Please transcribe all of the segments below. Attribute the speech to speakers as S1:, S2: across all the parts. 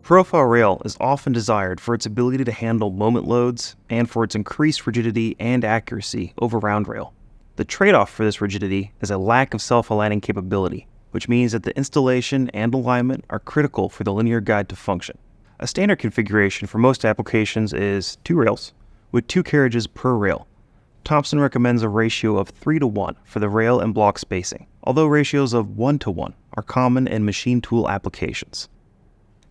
S1: Profile rail is often desired for its ability to handle moment loads and for its increased rigidity and accuracy over round rail. The trade-off for this rigidity is a lack of self-aligning capability, which means that the installation and alignment are critical for the linear guide to function. A standard configuration for most applications is 2 rails, with 2 carriages per rail. Thomson recommends a ratio of 3:1 for the rail and block spacing, although ratios of 1:1 are common in machine tool applications.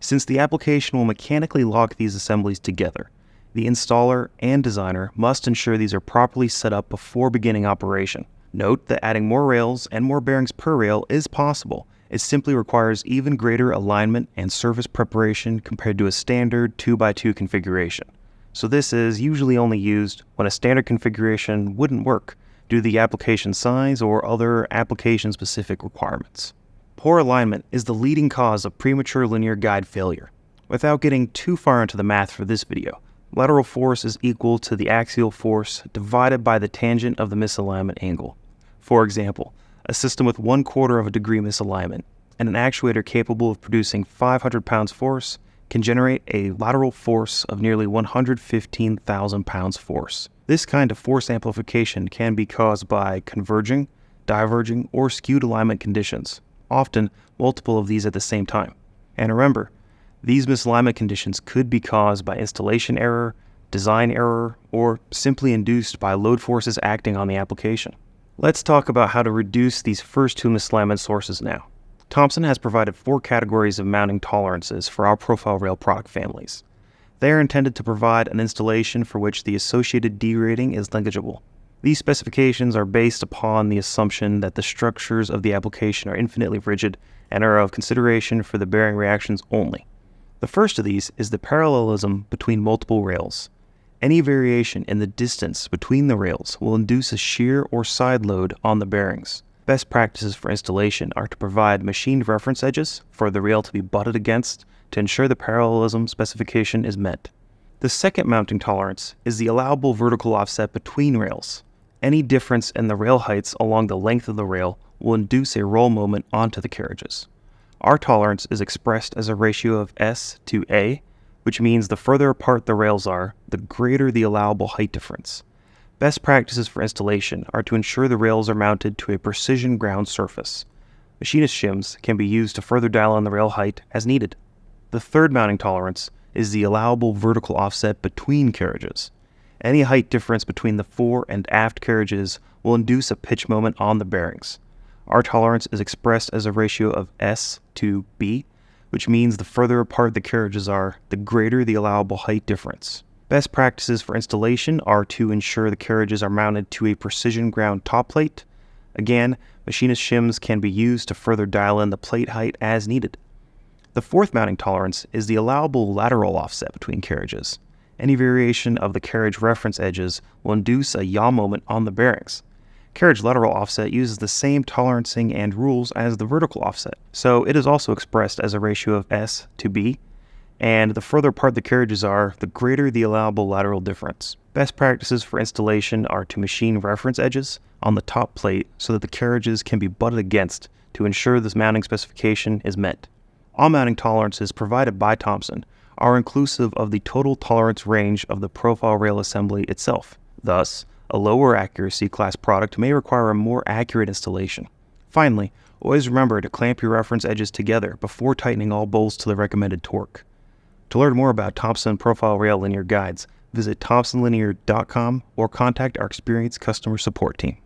S1: Since the application will mechanically lock these assemblies together, the installer and designer must ensure these are properly set up before beginning operation. Note that adding more rails and more bearings per rail is possible. It simply requires even greater alignment and surface preparation compared to a standard 2x2 configuration. So this is usually only used when a standard configuration wouldn't work due to the application size or other application-specific requirements. Poor alignment is the leading cause of premature linear guide failure. Without getting too far into the math for this video, lateral force is equal to the axial force divided by the tangent of the misalignment angle. For example, a system with 1/4 of a degree misalignment and an actuator capable of producing 500 pounds force can generate a lateral force of nearly 115,000 pounds force. This kind of force amplification can be caused by converging, diverging, or skewed alignment conditions, often multiple of these at the same time. And remember, these misalignment conditions could be caused by installation error, design error, or simply induced by load forces acting on the application. Let's talk about how to reduce these first 2 misalignment sources now. Thomson has provided 4 categories of mounting tolerances for our profile rail product families. They are intended to provide an installation for which the associated D rating is negligible. These specifications are based upon the assumption that the structures of the application are infinitely rigid and are of consideration for the bearing reactions only. The first of these is the parallelism between multiple rails. Any variation in the distance between the rails will induce a shear or side load on the bearings. Best practices for installation are to provide machined reference edges for the rail to be butted against to ensure the parallelism specification is met. The second mounting tolerance is the allowable vertical offset between rails. Any difference in the rail heights along the length of the rail will induce a roll moment onto the carriages. Our tolerance is expressed as a ratio of S to A, which means the further apart the rails are, the greater the allowable height difference. Best practices for installation are to ensure the rails are mounted to a precision ground surface. Machinist shims can be used to further dial in the rail height as needed. The third mounting tolerance is the allowable vertical offset between carriages. Any height difference between the fore and aft carriages will induce a pitch moment on the bearings. Our tolerance is expressed as a ratio of S to B, which means the further apart the carriages are, the greater the allowable height difference. Best practices for installation are to ensure the carriages are mounted to a precision ground top plate. Again, machinist shims can be used to further dial in the plate height as needed. The fourth mounting tolerance is the allowable lateral offset between carriages. Any variation of the carriage reference edges will induce a yaw moment on the bearings. Carriage lateral offset uses the same tolerancing and rules as the vertical offset, so it is also expressed as a ratio of S to B, and the further apart the carriages are, the greater the allowable lateral difference. Best practices for installation are to machine reference edges on the top plate so that the carriages can be butted against to ensure this mounting specification is met. All mounting tolerances provided by Thomson are inclusive of the total tolerance range of the profile rail assembly itself. Thus, a lower accuracy class product may require a more accurate installation. Finally, always remember to clamp your reference edges together before tightening all bolts to the recommended torque. To learn more about Thomson Profile Rail linear guides, visit thomsonlinear.com or contact our experienced customer support team.